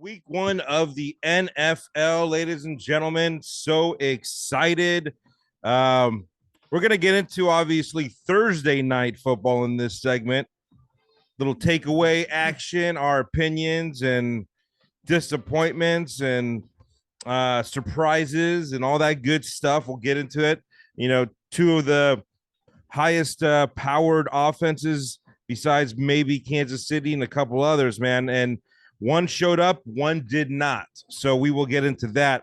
Week one of the NFL, ladies and gentlemen. So excited. We're going to get into obviously Thursday night football in this segment. Little takeaway action, our opinions and disappointments and surprises and all that good stuff. We'll get into it. You know, two of the highest powered offenses besides maybe Kansas City and a couple others, man. And one showed up, one did not. So we will get into that.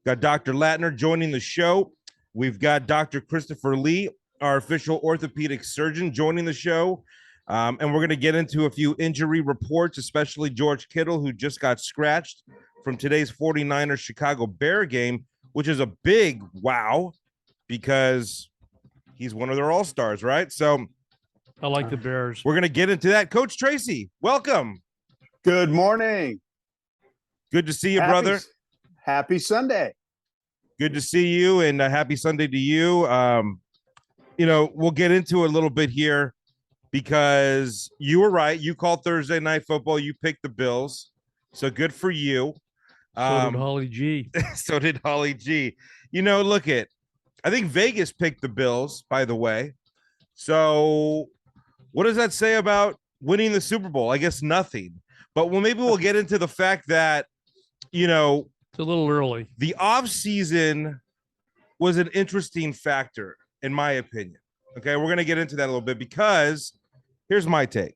Got Dr. Latner joining the show. We've got Dr. Christopher Lee, our official orthopedic surgeon, joining the show. And we're going to get into a few injury reports, especially George Kittle, who just got scratched from today's 49ers Chicago Bear game, which is a big wow because he's one of their all-stars, right? So I like the Bears. We're going to get into that. Coach Tracy, welcome. Good morning. Good to see you, brother. Happy Sunday. Good to see you, and happy Sunday to you. We'll get into a little bit here because you were right. You called Thursday night football. You picked the Bills. So good for you. So did Holly G. So did Holly G. Look at, I think Vegas picked the Bills, by the way. So what does that say about winning the Super Bowl? I guess nothing. But maybe we'll get into the fact that, it's a little early. The offseason was an interesting factor, in my opinion. Okay, we're going to get into that a little bit because here's my take.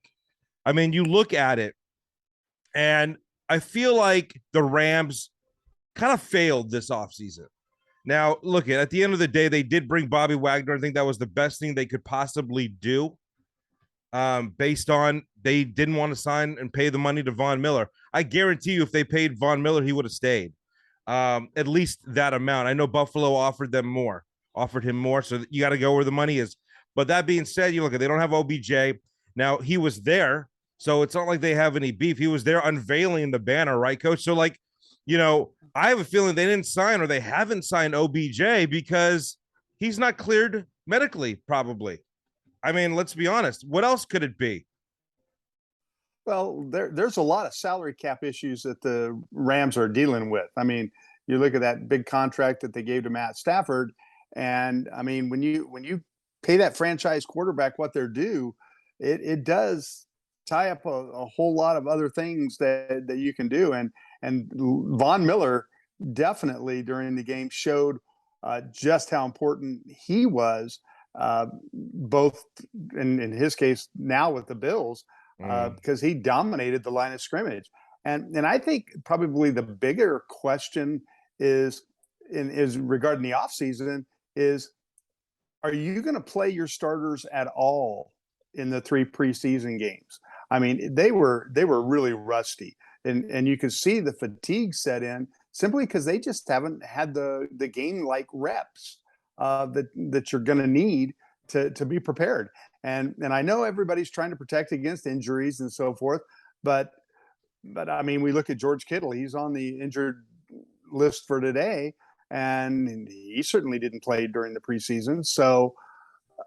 I mean, you look at it, and I feel like the Rams kind of failed this offseason. Now, look, at the end of the day, they did bring Bobby Wagner. I think that was the best thing they could possibly do. Based on they didn't want to sign and pay the money to Von Miller. I guarantee you if they paid Von Miller, he would have stayed. At least that amount. I know Buffalo offered him more, so you got to go where the money is. But that being said, you look at they don't have OBJ. Now, he was there, so it's not like they have any beef. He was there unveiling the banner, right, Coach? So, I have a feeling they didn't sign or they haven't signed OBJ because he's not cleared medically, probably. I mean, let's be honest. What else could it be? Well, there's a lot of salary cap issues that the Rams are dealing with. I mean, you look at that big contract that they gave to Matt Stafford, and I mean, when you pay that franchise quarterback what they're due, it does tie up a whole lot of other things that you can do. And Von Miller definitely during the game showed just how important he was. Both in his case now with the Bills, because he dominated the line of scrimmage. And I think probably the bigger question is regarding the offseason is, are you going to play your starters at all in the 3 preseason games? I mean, they were really rusty, and you could see the fatigue set in simply because they just haven't had the game-like reps that you're going to need to be prepared. And I know everybody's trying to protect against injuries and so forth, but I mean, we look at George Kittle. He's on the injured list for today, and he certainly didn't play during the preseason. So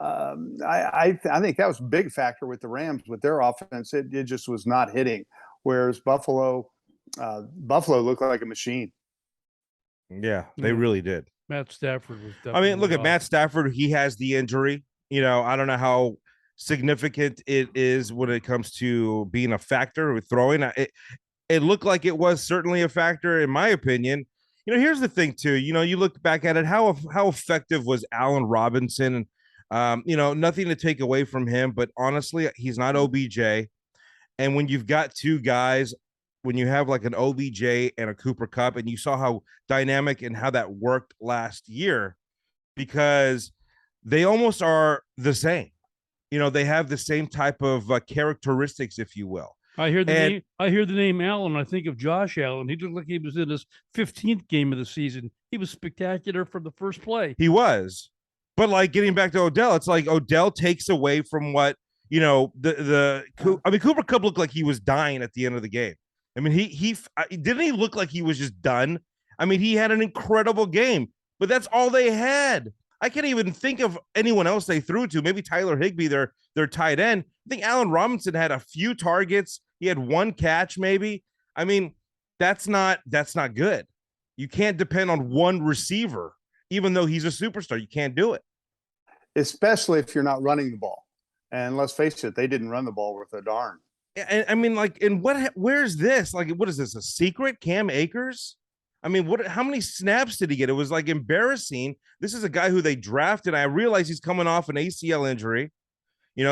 I think that was a big factor with the Rams with their offense. It just was not hitting, whereas Buffalo looked like a machine. Yeah, they really did. Matt Stafford was definitely. I mean, look at Matt Stafford. He has the injury. I don't know how significant it is when it comes to being a factor with throwing. It looked like it was certainly a factor, in my opinion. Here's the thing, too. You look back at it, how effective was Allen Robinson? Nothing to take away from him, but honestly, he's not OBJ. And when you've got two guys, when you have like an OBJ and a Cooper Kupp, and you saw how dynamic and how that worked last year, because they almost are the same. They have the same type of characteristics, if you will. I hear the name Allen. I think of Josh Allen. He looked like he was in his 15th game of the season. He was spectacular from the first play. He was. But getting back to Odell, it's like Odell takes away from what, Cooper Kupp looked like he was dying at the end of the game. I mean, he didn't he look like he was just done? I mean, he had an incredible game, but that's all they had. I can't even think of anyone else they threw to. Maybe Tyler Higbee, their tight end. I think Allen Robinson had a few targets. He had one catch, maybe. I mean, That's not good. You can't depend on one receiver, even though he's a superstar. You can't do it. Especially if you're not running the ball. And let's face it, they didn't run the ball worth a darn. And I mean, like, and where's this? Like, what is this? A secret? Cam Akers? I mean, how many snaps did he get? It was like embarrassing. This is a guy who they drafted. I realize he's coming off an ACL injury,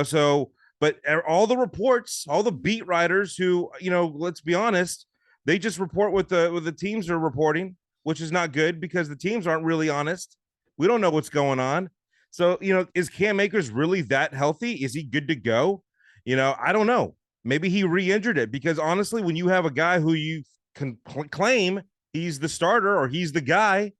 so, but all the reports, all the beat writers who, let's be honest, they just report what the teams are reporting, which is not good because the teams aren't really honest. We don't know what's going on. So, is Cam Akers really that healthy? Is he good to go? I don't know. Maybe he re-injured it because honestly, when you have a guy who you can claim he's the starter or he's the guy,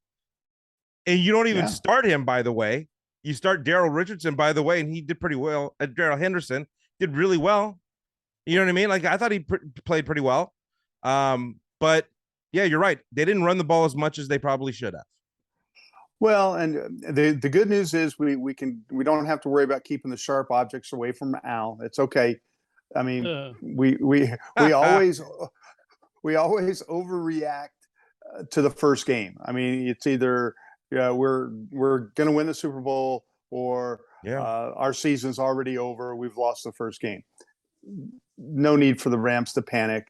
and you don't even start him, by the way, you start Daryl Richardson, by the way, and he did pretty well. Daryl Henderson did really well. You know what I mean? Like, I thought he played pretty well. But yeah, you're right. They didn't run the ball as much as they probably should have. Well, and the good news is we don't have to worry about keeping the sharp objects away from Al. It's okay. I mean, we always overreact to the first game. I mean, it's either we're going to win the Super Bowl or our season's already over. We've lost the first game. No need for the Rams to panic.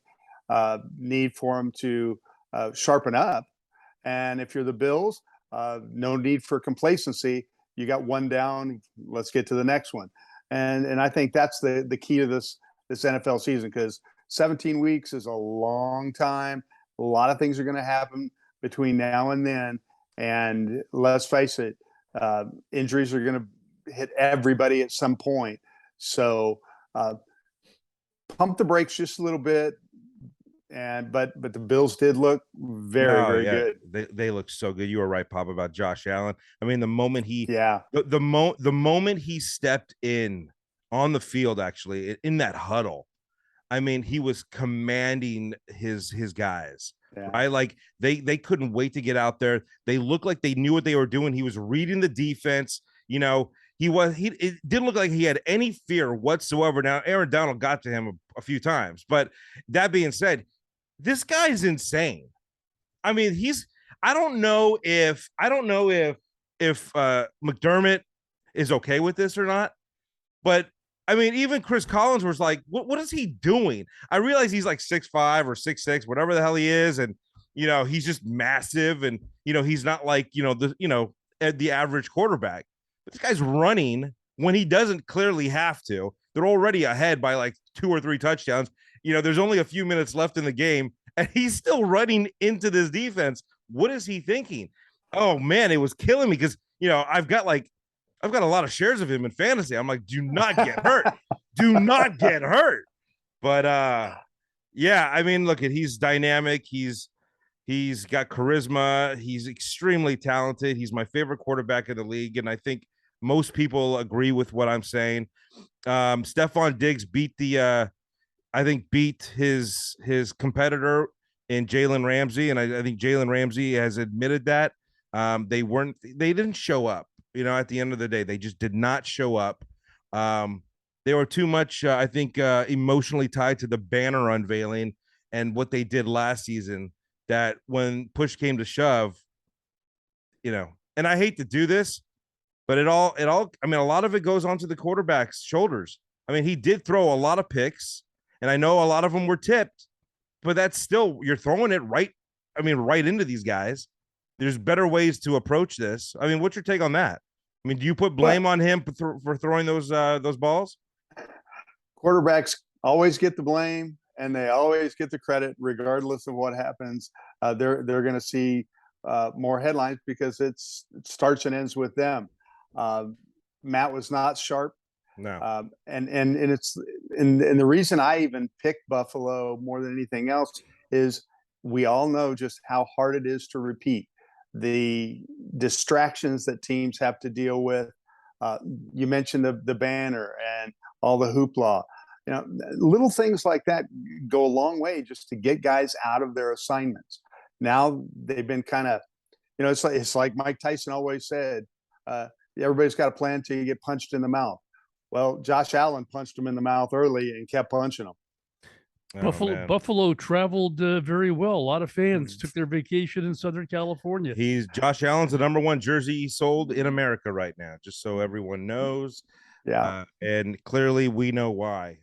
Need for them to sharpen up. And if you're the Bills, no need for complacency. You got one down. Let's get to the next one. And I think that's the key to this NFL season, because 17 weeks is a long time. A lot of things are going to happen between now and then. And let's face it, injuries are going to hit everybody at some point. So pump the brakes just a little bit. But the Bills did look very good. They look so good. You were right, Pop, about Josh Allen. I mean, the moment the moment he stepped in on the field, actually in that huddle, I mean, he was commanding his guys. Yeah. Right? Like they couldn't wait to get out there. They looked like they knew what they were doing. He was reading the defense. It didn't look like he had any fear whatsoever. Now, Aaron Donald got to him a few times, but that being said, this guy's insane. I mean, I don't know if McDermott is okay with this or not, but I mean, even Chris Collins was like, what is he doing? I realize he's like 6'5" or 6'6", whatever the hell he is. And, he's just massive. And, he's not like, the average quarterback. But this guy's running when he doesn't clearly have to. They're already ahead by like 2 or 3 touchdowns. There's only a few minutes left in the game, and he's still running into this defense. What is he thinking? Oh, man, it was killing me because, I've got a lot of shares of him in fantasy. I'm like, do not get hurt. Do not get hurt. But, yeah, I mean, look, he's dynamic. He's got charisma. He's extremely talented. He's my favorite quarterback in the league, and I think most people agree with what I'm saying. Stephon Diggs beat his competitor in Jalen Ramsey, and I think Jalen Ramsey has admitted that they didn't show up. At the end of the day, they just did not show up. They were too much, I think, emotionally tied to the banner unveiling and what they did last season, that when push came to shove, and I hate to do this, but I mean, a lot of it goes onto the quarterback's shoulders. I mean, he did throw a lot of picks, and I know a lot of them were tipped, but that's still, you're throwing it right into these guys. There's better ways to approach this. I mean, what's your take on that? I mean, do you put blame on him for throwing those balls? Quarterbacks always get the blame, and they always get the credit, regardless of what happens. They're going to see more headlines because it starts and ends with them. Matt was not sharp. No. And the reason I even picked Buffalo more than anything else is we all know just how hard it is to repeat. The distractions that teams have to deal with. You mentioned the banner and all the hoopla. Little things like that go a long way just to get guys out of their assignments. Now they've been kind of, it's like Mike Tyson always said, everybody's got a plan till you get punched in the mouth. Well, Josh Allen punched him in the mouth early and kept punching him. Oh, Buffalo man. Buffalo traveled very well. A lot of fans Mm. took their vacation in Southern California. Josh Allen's the #1 jersey sold in America right now, just so everyone knows. Yeah. And clearly we know why.